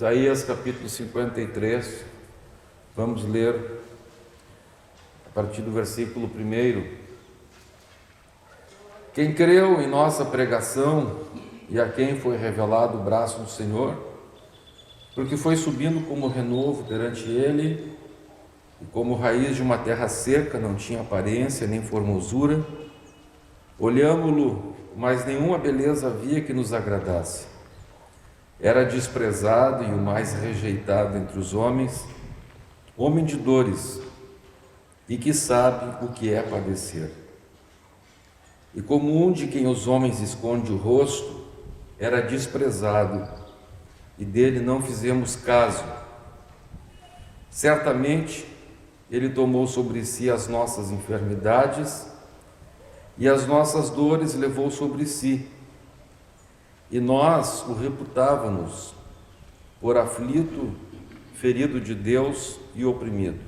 Isaías capítulo 53, vamos ler a partir do versículo 1. Quem creu em nossa pregação e a quem foi revelado o braço do Senhor, porque foi subindo como renovo perante ele, e como raiz de uma terra seca, não tinha aparência nem formosura, olhámo-lo, mas nenhuma beleza havia que nos agradasse. Era desprezado e o mais rejeitado entre os homens, homem de dores, e que sabe o que é padecer. E como um de quem os homens esconde o rosto, era desprezado, e dele não fizemos caso. Certamente, ele tomou sobre si as nossas enfermidades, e as nossas dores levou sobre si. E nós o reputávamos por aflito, ferido de Deus e oprimido.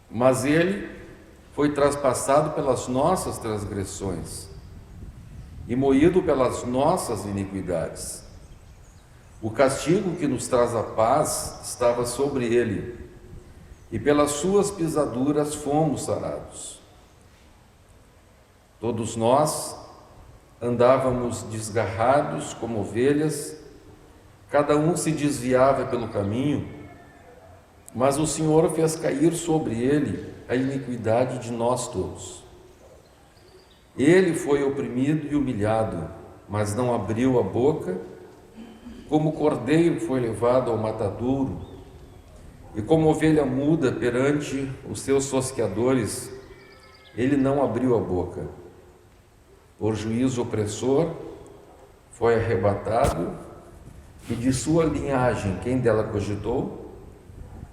Mas ele foi traspassado pelas nossas transgressões e moído pelas nossas iniquidades. O castigo que nos traz a paz estava sobre ele, e pelas suas pisaduras fomos sarados. Todos nós andávamos desgarrados como ovelhas, cada um se desviava pelo caminho, mas o Senhor fez cair sobre ele a iniquidade de nós todos. Ele foi oprimido e humilhado, mas não abriu a boca, como cordeiro foi levado ao matadouro, e como ovelha muda perante os seus tosqueadores, ele não abriu a boca. Por juízo opressor, foi arrebatado, e de sua linhagem quem dela cogitou?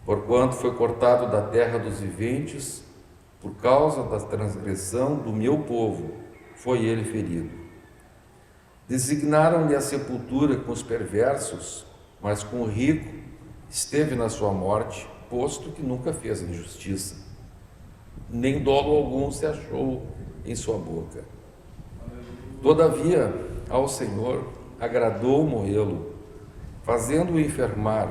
Porquanto foi cortado da terra dos viventes, por causa da transgressão do meu povo, foi ele ferido. Designaram-lhe a sepultura com os perversos, mas com o rico esteve na sua morte, posto que nunca fez injustiça, nem dolo algum se achou em sua boca. Todavia, ao Senhor agradou moê-lo, fazendo-o enfermar.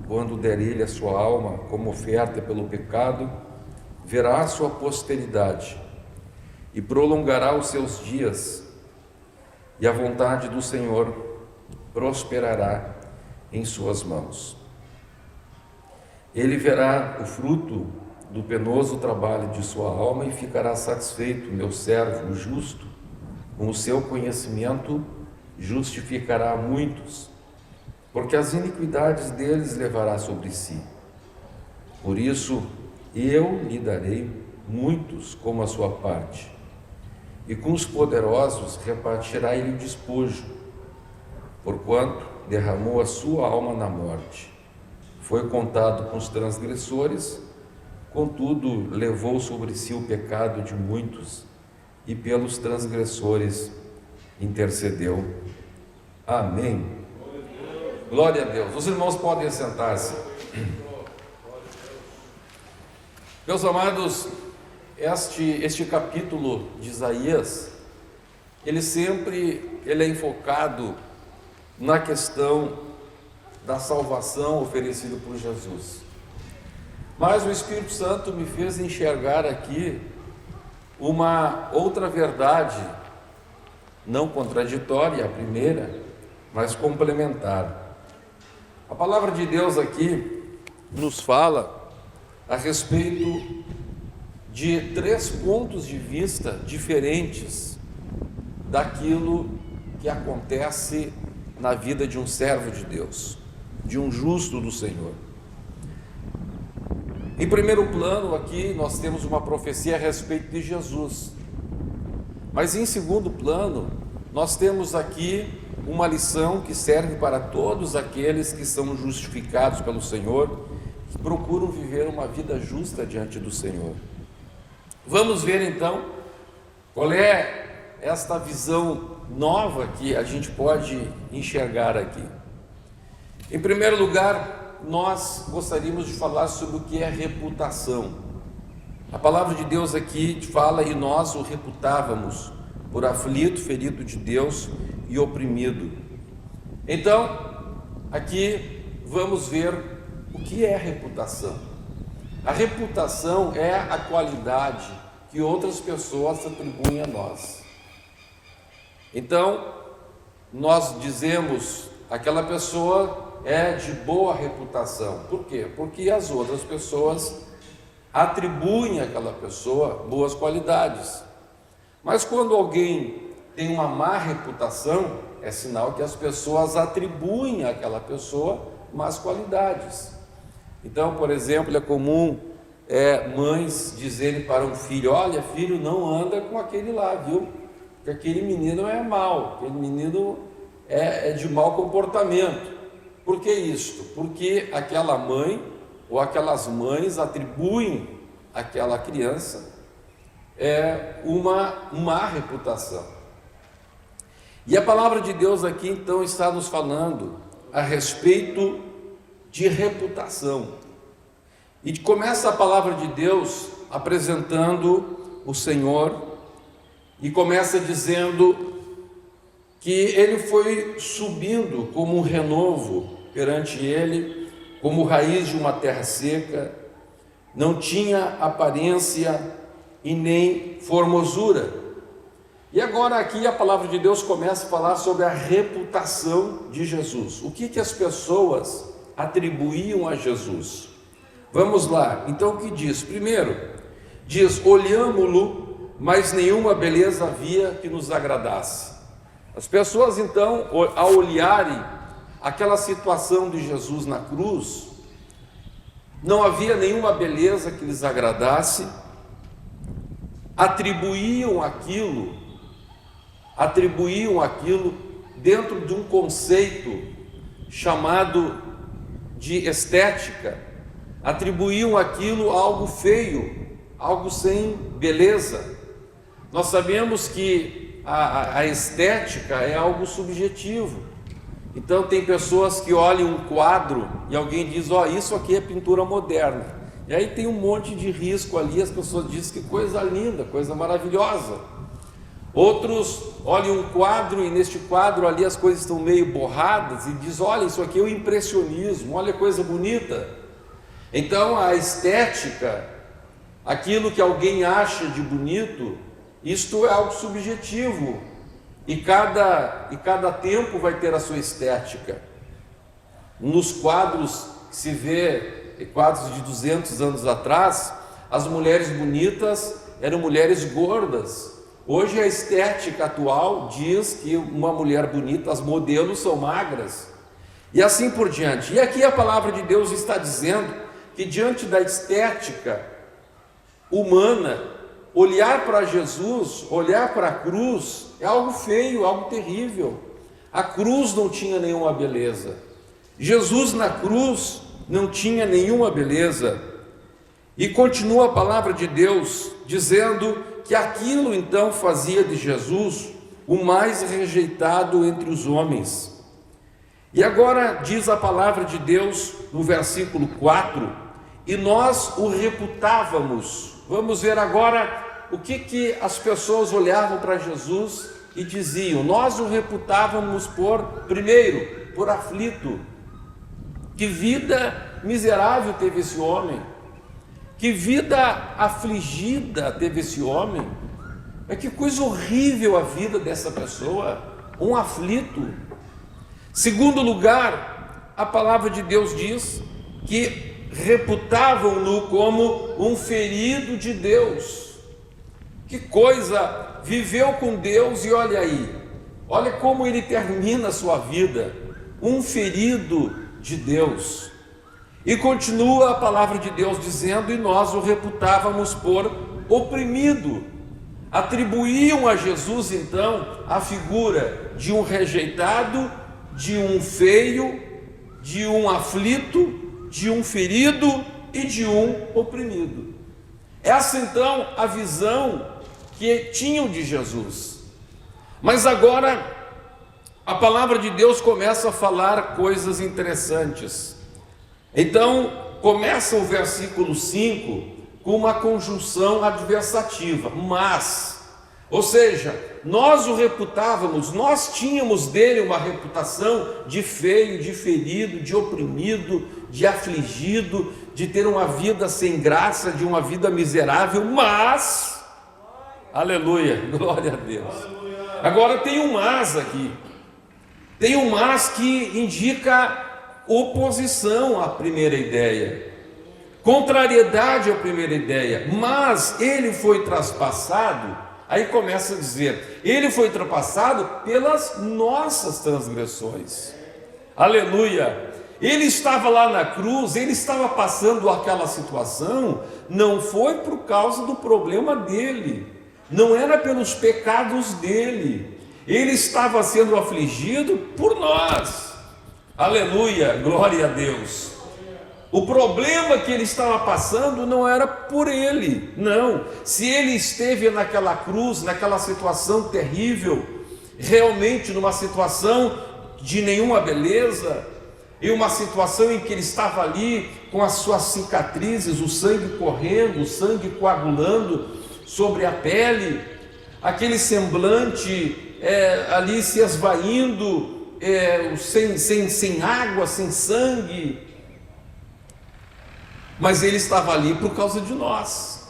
Quando der ele a sua alma como oferta pelo pecado, verá a sua posteridade e prolongará os seus dias, e a vontade do Senhor prosperará em suas mãos. Ele verá o fruto do penoso trabalho de sua alma e ficará satisfeito, meu servo, o justo. Com o seu conhecimento justificará a muitos, porque as iniquidades deles levará sobre si. Por isso, eu lhe darei muitos como a sua parte, e com os poderosos repartirá ele o despojo, porquanto derramou a sua alma na morte. Foi contado com os transgressores, contudo levou sobre si o pecado de muitos, e pelos transgressores intercedeu. Amém. Glória a Deus. Os irmãos podem sentar-se. Meus amados, este capítulo de Isaías, ele é enfocado na questão da salvação oferecida por Jesus. Mas o Espírito Santo me fez enxergar aqui uma outra verdade, não contraditória, a primeira, mas complementar. A palavra de Deus aqui nos fala a respeito de 3 pontos de vista diferentes daquilo que acontece na vida de um servo de Deus, de um justo do Senhor. Em primeiro plano, aqui nós temos uma profecia a respeito de Jesus. Mas em segundo plano, nós temos aqui uma lição que serve para todos aqueles que são justificados pelo Senhor, que procuram viver uma vida justa diante do Senhor. Vamos ver então qual é esta visão nova que a gente pode enxergar aqui. Em primeiro lugar, nós gostaríamos de falar sobre o que é reputação. A palavra de Deus aqui fala: e nós o reputávamos por aflito, ferido de Deus e oprimido. Então, aqui vamos ver o que é reputação. A reputação é a qualidade que outras pessoas atribuem a nós. Então, nós dizemos, aquela pessoa é de boa reputação. Por quê? Porque as outras pessoas atribuem àquela pessoa boas qualidades. Mas quando alguém tem uma má reputação, é sinal que as pessoas atribuem àquela pessoa más qualidades. Então, por exemplo, é comum mães dizerem para um filho: olha, filho, não anda com aquele lá, viu? Porque aquele menino é mau, aquele menino é de mau comportamento. Por que isto? Porque aquela mãe ou aquelas mães atribuem àquela criança uma má reputação. E a palavra de Deus aqui então está nos falando a respeito de reputação. E começa a palavra de Deus apresentando o Senhor e começa dizendo que ele foi subindo como um renovo perante ele, como raiz de uma terra seca, não tinha aparência e nem formosura. E agora aqui a palavra de Deus começa a falar sobre a reputação de Jesus. O que as pessoas atribuíam a Jesus? Vamos lá, então o que diz? Primeiro, diz: olhámo-lo, mas nenhuma beleza havia que nos agradasse. As pessoas então, ao olharem aquela situação de Jesus na cruz, não havia nenhuma beleza que lhes agradasse, atribuíam aquilo dentro de um conceito chamado de estética, atribuíam aquilo a algo feio, algo sem beleza. Nós sabemos que a estética é algo subjetivo. Então tem pessoas que olham um quadro e alguém diz: ó, isso aqui é pintura moderna. E aí tem um monte de risco ali, as pessoas dizem que coisa linda, coisa maravilhosa. Outros olham um quadro e neste quadro ali as coisas estão meio borradas e diz: olha, isso aqui é o impressionismo, olha que coisa bonita. Então a estética, aquilo que alguém acha de bonito, isto é algo subjetivo, e cada tempo vai ter a sua estética. Nos quadros que se vê, quadros de 200 anos atrás, as mulheres bonitas eram mulheres gordas. Hoje a estética atual diz que uma mulher bonita, as modelos são magras, e assim por diante. E aqui a palavra de Deus está dizendo que diante da estética humana, olhar para Jesus, olhar para a cruz, é algo feio, algo terrível. A cruz não tinha nenhuma beleza. Jesus na cruz não tinha nenhuma beleza. E continua a palavra de Deus dizendo que aquilo então fazia de Jesus o mais rejeitado entre os homens. E agora diz a palavra de Deus no versículo 4: e nós o reputávamos. Vamos ver agora o que as pessoas olhavam para Jesus e diziam: nós o reputávamos primeiro, por aflito. Que vida miserável teve esse homem, que vida afligida teve esse homem, que coisa horrível a vida dessa pessoa, um aflito. Segundo lugar, a palavra de Deus diz que reputavam-no como um ferido de Deus. Que coisa, viveu com Deus e olha aí, olha como ele termina a sua vida, um ferido de Deus. E continua a palavra de Deus dizendo: e nós o reputávamos por oprimido. Atribuíam a Jesus então a figura de um rejeitado, de um feio, de um aflito, de um ferido e de um oprimido. Essa então a visão que tinham de Jesus. Mas agora a palavra de Deus começa a falar coisas interessantes. Então começa o versículo 5 com uma conjunção adversativa: mas. Ou seja, nós o reputávamos, nós tínhamos dele uma reputação de feio, de ferido, de oprimido, de afligido, de ter uma vida sem graça, de uma vida miserável, mas, aleluia, glória a Deus. Agora tem um mas aqui, tem um mas que indica oposição à primeira ideia, contrariedade à primeira ideia, mas ele foi traspassado. Aí começa a dizer, ele foi ultrapassado pelas nossas transgressões, aleluia. Ele estava lá na cruz, ele estava passando aquela situação, não foi por causa do problema dele, não era pelos pecados dele, ele estava sendo afligido por nós, aleluia, glória a Deus. O problema que ele estava passando não era por ele, não. Se ele esteve naquela cruz, naquela situação terrível, realmente numa situação de nenhuma beleza, em uma situação em que ele estava ali com as suas cicatrizes, o sangue correndo, o sangue coagulando sobre a pele, aquele semblante ali se esvaindo, sem água, sem sangue, mas ele estava ali por causa de nós.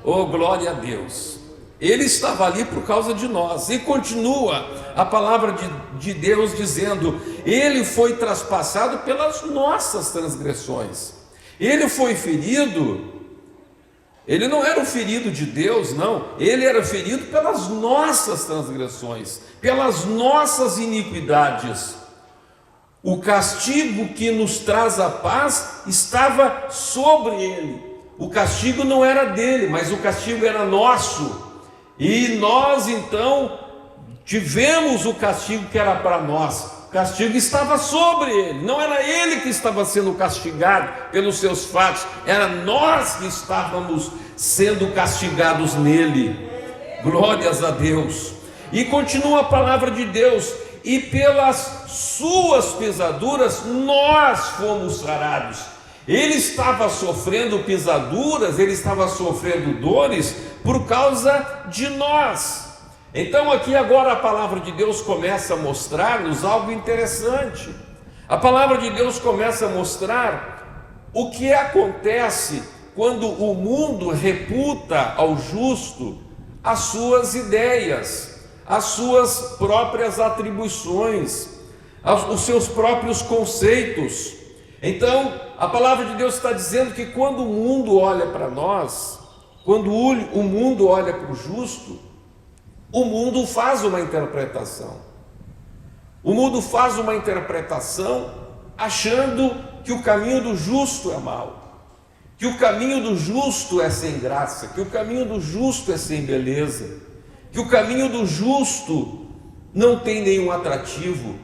Oh, glória a Deus. Ele estava ali por causa de nós. E continua a palavra de Deus dizendo, ele foi traspassado pelas nossas transgressões, ele foi ferido. Ele não era o ferido de Deus, não, ele era ferido pelas nossas transgressões, pelas nossas iniquidades. O castigo que nos traz a paz estava sobre ele. O castigo não era dele, mas o castigo era nosso. E nós então tivemos o castigo que era para nós. O castigo estava sobre ele. Não era ele que estava sendo castigado pelos seus fatos, era nós que estávamos sendo castigados nele. Glórias a Deus. E continua a palavra de Deus, e pelas suas pisaduras nós fomos sarados. Ele estava sofrendo pisaduras, ele estava sofrendo dores por causa de nós. Então aqui agora a palavra de Deus começa a mostrar-nos algo interessante. A palavra de Deus começa a mostrar o que acontece quando o mundo reputa ao justo as suas ideias, as suas próprias atribuições, os seus próprios conceitos. Então, a palavra de Deus está dizendo que quando o mundo olha para nós, quando o mundo olha para o justo, o mundo faz uma interpretação. O mundo faz uma interpretação achando que o caminho do justo é mau, que o caminho do justo é sem graça, que o caminho do justo é sem beleza, que o caminho do justo não tem nenhum atrativo,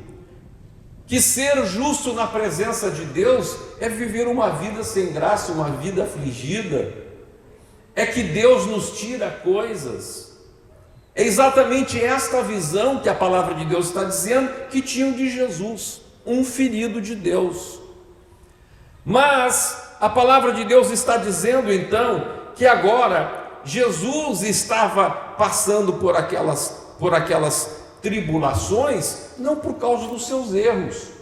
que ser justo na presença de Deus é viver uma vida sem graça, uma vida afligida, é que Deus nos tira coisas. É exatamente esta visão que a palavra de Deus está dizendo que tinham de Jesus, um ferido de Deus. Mas a palavra de Deus está dizendo então que agora Jesus estava passando por aquelas tribulações, não por causa dos seus erros.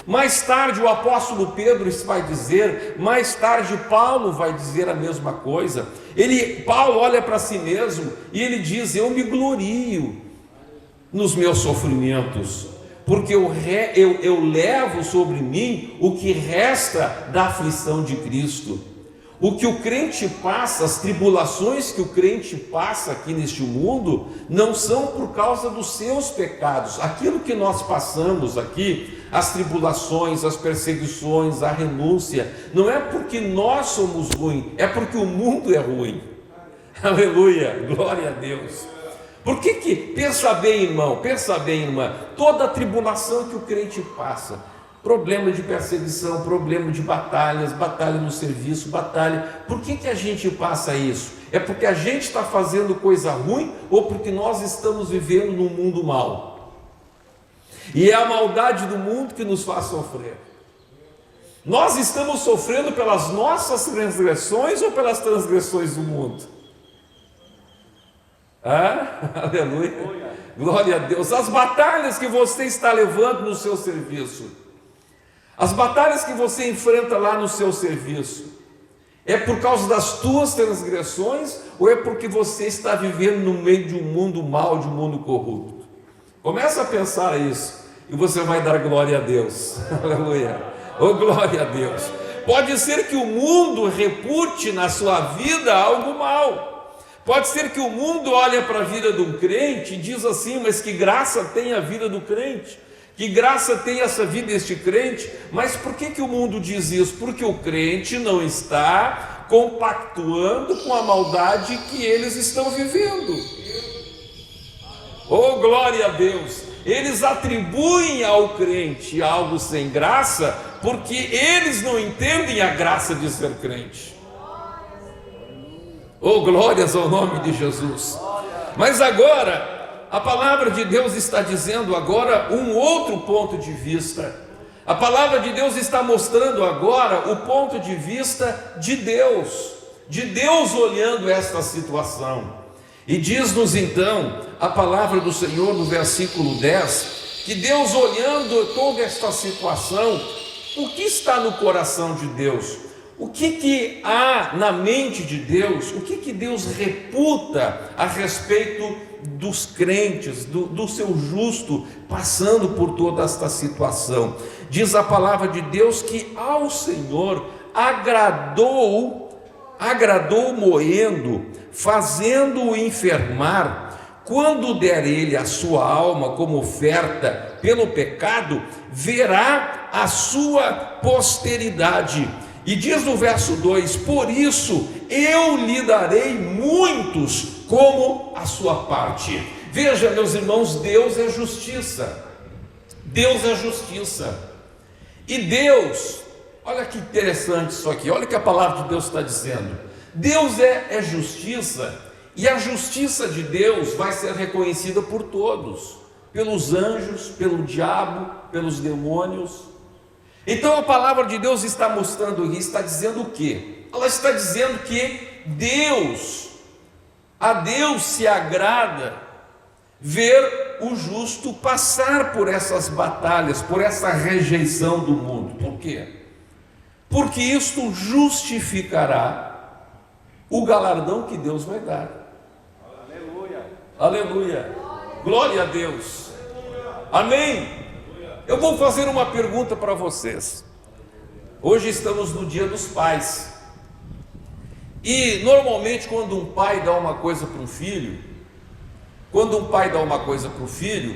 Mais tarde o apóstolo Pedro vai dizer, mais tarde Paulo vai dizer a mesma coisa. Paulo olha para si mesmo e ele diz, eu me glorio nos meus sofrimentos, porque eu levo sobre mim o que resta da aflição de Cristo. O que o crente passa, as tribulações que o crente passa aqui neste mundo, não são por causa dos seus pecados. Aquilo que nós passamos aqui, as tribulações, as perseguições, a renúncia, não é porque nós somos ruins, é porque o mundo é ruim. Aleluia, glória a Deus. Por que pensa bem, irmão, pensa bem, irmã, toda a tribulação que o crente passa, problema de perseguição, problema de batalha no serviço, batalha. Por que a gente passa isso? É porque a gente está fazendo coisa ruim ou porque nós estamos vivendo num mundo mau? E é a maldade do mundo que nos faz sofrer. Nós estamos sofrendo pelas nossas transgressões ou pelas transgressões do mundo? Aleluia. Glória a Deus. As batalhas que você está levando no seu serviço, as batalhas que você enfrenta lá no seu serviço, é por causa das tuas transgressões ou é porque você está vivendo no meio de um mundo mau, de um mundo corrupto? Começa a pensar isso e você vai dar glória a Deus. Aleluia. Oh, glória a Deus. Pode ser que o mundo repute na sua vida algo mal. Pode ser que o mundo olhe para a vida de um crente e diz assim: mas que graça tem a vida do crente, que graça tem essa vida deste crente. Mas por que o mundo diz isso? Porque o crente não está compactuando com a maldade que eles estão vivendo. Oh, glória a Deus. Eles atribuem ao crente algo sem graça porque eles não entendem a graça de ser crente. Oh, glórias ao nome de Jesus. Mas agora, a palavra de Deus está dizendo agora um outro ponto de vista. A palavra de Deus está mostrando agora o ponto de vista de Deus olhando esta situação. E diz-nos então a palavra do Senhor no versículo 10, que Deus olhando toda esta situação, o que está no coração de Deus? O que há na mente de Deus? O que Deus reputa a respeito dos crentes, do seu justo, passando por toda esta situação? Diz a palavra de Deus que ao Senhor agradou moendo, fazendo-o enfermar. Quando der ele a sua alma como oferta pelo pecado, verá a sua posteridade. E diz no verso 2: por isso eu lhe darei muitos como a sua parte. Veja, meus irmãos, Deus é justiça. Deus é justiça. E Deus, olha que interessante isso aqui, olha o que a palavra de Deus está dizendo. Deus é justiça, e a justiça de Deus vai ser reconhecida por todos, pelos anjos, pelo diabo, pelos demônios. Então a palavra de Deus está mostrando aqui, está dizendo o quê? Ela está dizendo que a Deus se agrada ver o justo passar por essas batalhas, por essa rejeição do mundo. Por quê? Porque isto justificará o galardão que Deus vai dar. Aleluia. Aleluia. Glória a Deus. Amém. Eu vou fazer uma pergunta para vocês. Hoje estamos no Dia dos Pais. E normalmente quando um pai dá uma coisa para um filho,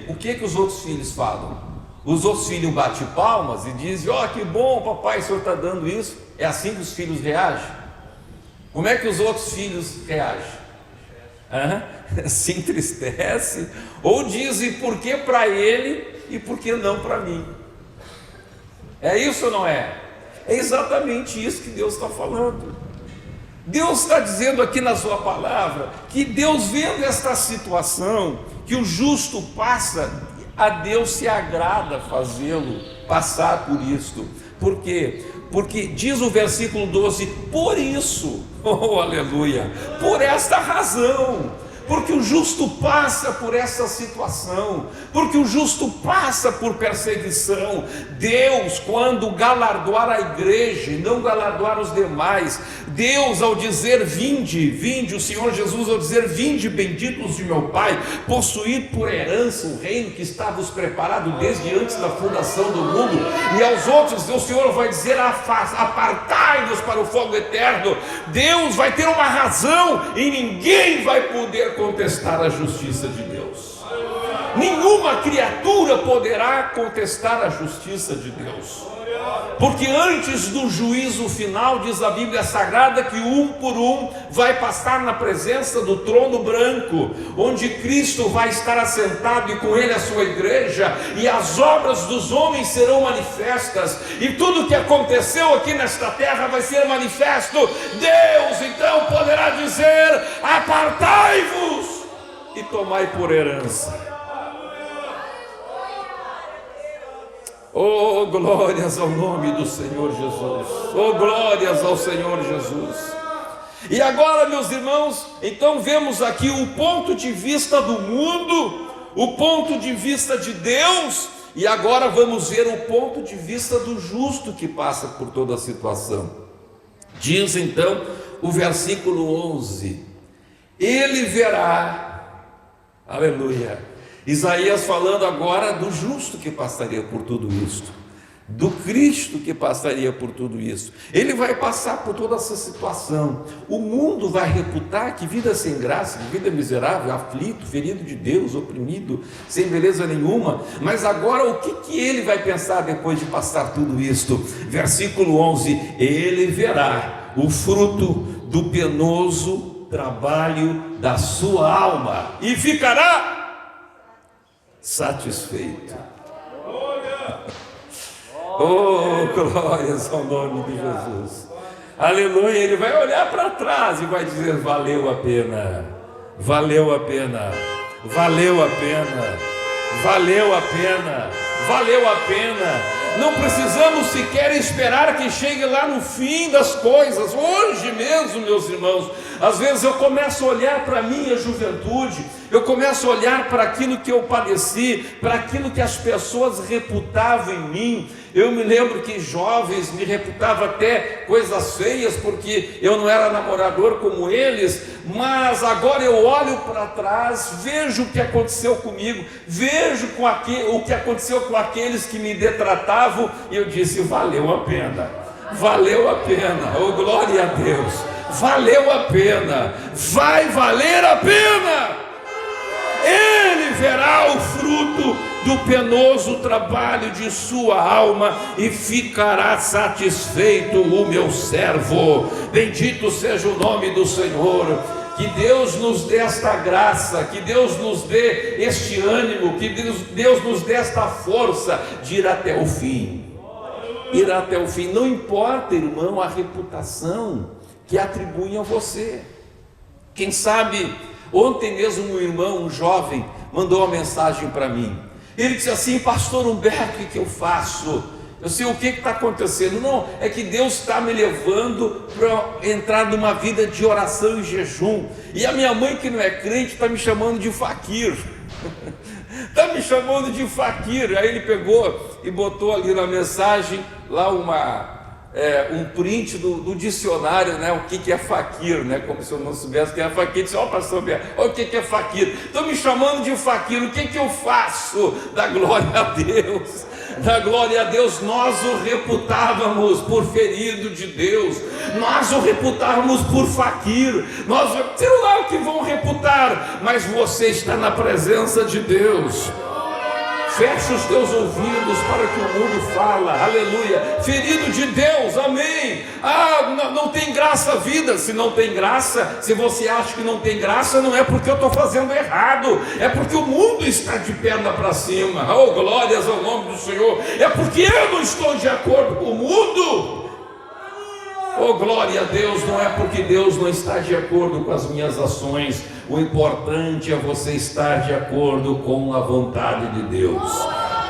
o que os outros filhos falam? Os outros filhos batem palmas e dizem: ó, que bom, papai, o senhor está dando isso. É assim que os filhos reagem? Como é que os outros filhos reagem? Se entristece, ou dizem por que para ele e por que não para mim? É isso ou não é? É exatamente isso que Deus está falando. Deus está dizendo aqui na sua palavra que Deus, vendo esta situação, que o justo passa, a Deus se agrada fazê-lo passar por isto. Por quê? Porque diz o versículo 12: por isso, oh aleluia, por esta razão, porque o justo passa por essa situação, porque o justo passa por perseguição. Deus, quando galardoar a igreja e não galardoar os demais, Deus, ao dizer vinde, o Senhor Jesus ao dizer vinde, benditos de meu Pai, possuir por herança o reino que está vos preparado desde antes da fundação do mundo, e aos outros o Senhor vai dizer apartai-vos para o fogo eterno. Deus vai ter uma razão e ninguém vai poder contestar a justiça de Deus. Nenhuma criatura poderá contestar a justiça de Deus, porque antes do juízo final, diz a Bíblia Sagrada, que um por um vai passar na presença do trono branco, onde Cristo vai estar assentado e com ele a sua igreja, e as obras dos homens serão manifestas, e tudo que aconteceu aqui nesta terra vai ser manifesto. Deus então poderá dizer: apartai-vos e tomai por herança. Oh, glórias ao nome do Senhor Jesus. Oh, glórias ao Senhor Jesus. E agora, meus irmãos, então vemos aqui o ponto de vista do mundo, o ponto de vista de Deus, e agora vamos ver o ponto de vista do justo que passa por toda a situação. Diz então o versículo 11: ele verá, aleluia, Isaías falando agora do justo que passaria por tudo isto, do Cristo que passaria por tudo isso. Ele vai passar por toda essa situação. O mundo vai reputar que vida sem graça, que vida miserável, aflito, ferido de Deus, oprimido, sem beleza nenhuma. Mas agora o que ele vai pensar depois de passar tudo isto? Versículo 11: ele verá o fruto do penoso trabalho da sua alma e ficará satisfeito. Oh, glórias ao nome de Jesus. Aleluia. Ele vai olhar para trás e vai dizer: valeu a pena, valeu a pena, valeu a pena, valeu a pena, valeu a pena. Não precisamos sequer esperar que chegue lá no fim das coisas. Hoje mesmo, meus irmãos, às vezes eu começo a olhar para a minha juventude, eu começo a olhar para aquilo que eu padeci, para aquilo que as pessoas reputavam em mim. Eu me lembro que jovens me reputavam até coisas feias, porque eu não era namorador como eles, mas agora eu olho para trás, vejo o que aconteceu comigo, vejo o que aconteceu com aqueles que me detratavam, e eu disse: valeu a pena, valeu a pena, oh glória a Deus, valeu a pena, vai valer a pena. Ele verá o fruto do penoso trabalho de sua alma e ficará satisfeito o meu servo. Bendito seja o nome do Senhor. Que Deus nos dê esta graça, que Deus nos dê este ânimo, que Deus nos dê esta força de ir até o fim. Ir até o fim. Não importa, irmão, a reputação que atribuem a você. Quem sabe, ontem mesmo um irmão, um jovem, mandou uma mensagem para mim. Ele disse assim: pastor Humberto, o que eu faço? Eu sei o que está acontecendo. Não, é que Deus está me levando para entrar numa vida de oração e jejum. E a minha mãe, que não é crente, está me chamando de faquir. Está me chamando de faquir. Aí ele pegou e botou ali na mensagem lá um print do dicionário, né? O que é faquir, né? Como se eu não soubesse o que é faquir. Disse: ó, pastor Humberto, olha o que é faquir. Estão me chamando de faquir. O que eu faço? Da glória a Deus. Da glória a Deus. Nós o reputávamos por ferido de Deus, nós o reputávamos por faquir, sei lá o que vão reputar, mas você está na presença de Deus. Fecha os teus ouvidos para que o mundo fala, aleluia, ferido de Deus, amém. Não tem graça a vida. Se não tem graça, se você acha que não tem graça, não é porque eu estou fazendo errado, é porque o mundo está de perna para cima. Oh, glórias ao nome do Senhor. É porque eu não estou de acordo com o mundo. Oh, glória a Deus. Não é porque Deus não está de acordo com as minhas ações. O importante é você estar de acordo com a vontade de Deus,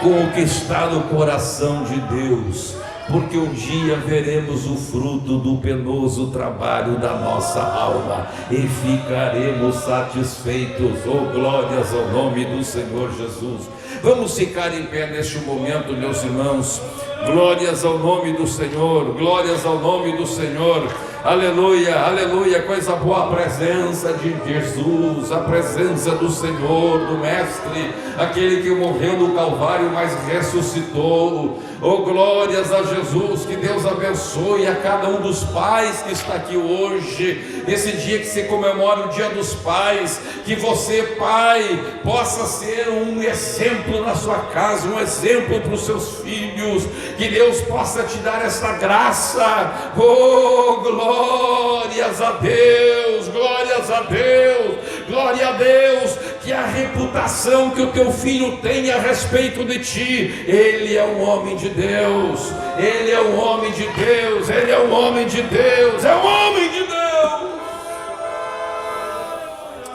com o que está no coração de Deus, porque um dia veremos o fruto do penoso trabalho da nossa alma e ficaremos satisfeitos. Oh, glórias ao nome do Senhor Jesus. Vamos ficar em pé neste momento, meus irmãos. Glórias ao nome do Senhor, glórias ao nome do Senhor. Aleluia, aleluia. Coisa boa a presença de Jesus, a presença do Senhor, do Mestre, aquele que morreu no Calvário, mas ressuscitou. Oh, glórias a Jesus. Que Deus abençoe a cada um dos pais que está aqui hoje, esse dia que se comemora o Dia dos Pais. Que você, pai, possa ser um exemplo na sua casa, um exemplo para os seus filhos. Que Deus possa te dar essa graça. Oh, glórias a Deus, glórias a Deus, glória a Deus. Que a reputação que o teu filho tem a respeito de ti, ele é um homem de Deus, ele é um homem de Deus, ele é um homem de Deus, é um homem de Deus.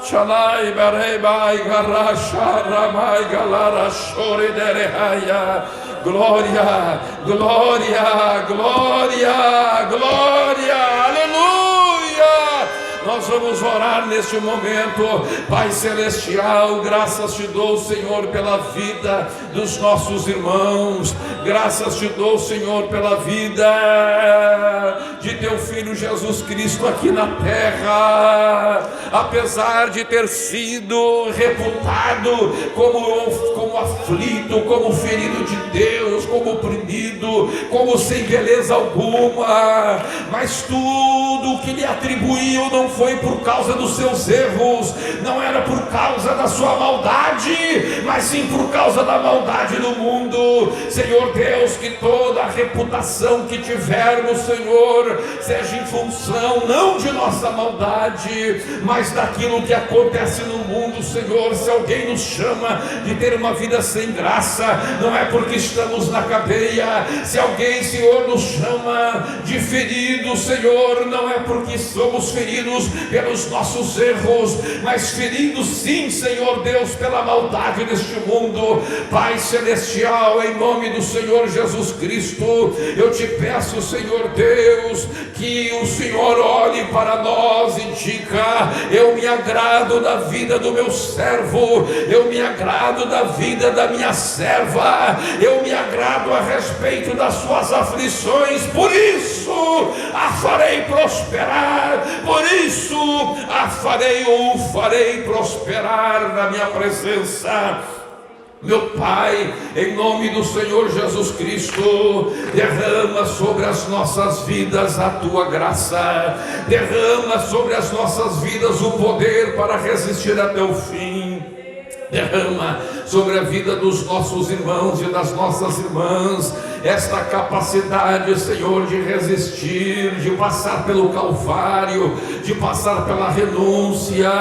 Shalai bareibai garasharamai galarashoriderehaya. Glória, glória, glória, glória, aleluia. Nós vamos orar neste momento. Pai celestial, graças te dou, Senhor, pela vida dos nossos irmãos. Graças te dou, Senhor, pela vida de teu Filho Jesus Cristo aqui na terra. Apesar de ter sido reputado como aflito, como ferido de Deus, como oprimido, como sem beleza alguma, mas tudo o que lhe atribuiu não foi por causa dos seus erros, não era por causa da sua maldade, mas sim por causa da maldade do mundo. Senhor Deus, que toda a reputação que tivermos, Senhor, seja em função não de nossa maldade, mas daquilo que acontece no mundo, Senhor. Se alguém nos chama de ter uma vida sem graça, não é porque estamos na cadeia. Se alguém, Senhor, nos chama de feridos, Senhor, não é porque somos feridos pelos nossos erros, mas feridos sim, Senhor Deus, pela maldade deste mundo. Pai celestial, em nome do Senhor Jesus Cristo, eu te peço, Senhor Deus, que o Senhor olhe para nós e diga: eu me agrado da vida do meu servo, eu me agrado da vida da minha serva, eu me agrado a respeito das suas aflições, por isso a farei prosperar, por isso a farei prosperar na minha presença. Meu Pai, em nome do Senhor Jesus Cristo, derrama sobre as nossas vidas a tua graça, derrama sobre as nossas vidas o poder para resistir até o fim. Derrama sobre a vida dos nossos irmãos e das nossas irmãs esta capacidade, Senhor, de resistir, de passar pelo Calvário, de passar pela renúncia,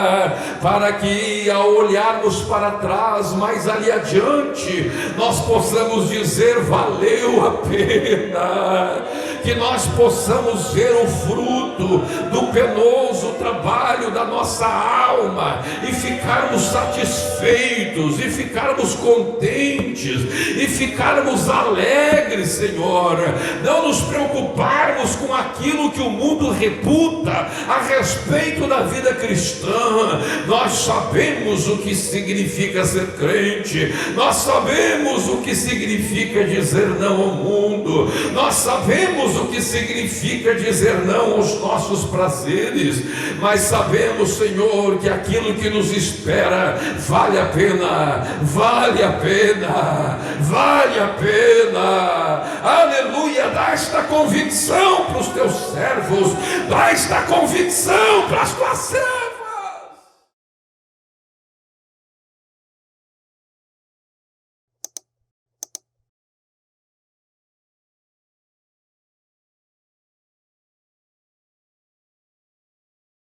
para que ao olharmos para trás, mais ali adiante, nós possamos dizer: valeu a pena. Que nós possamos ver o fruto do penoso trabalho da nossa alma e ficarmos satisfeitos, e ficarmos contentes, e ficarmos alegres, Senhor. Não nos preocuparmos com aquilo que o mundo reputa a respeito da vida cristã. Nós sabemos o que significa ser crente, nós sabemos o que significa dizer não ao mundo, nós sabemos o que significa dizer não aos nossos prazeres, mas sabemos, Senhor, que aquilo que nos espera vale a pena, vale a pena, vale a pena. Aleluia. Dá esta convicção para os teus servos, dá esta convicção para as tuas servas.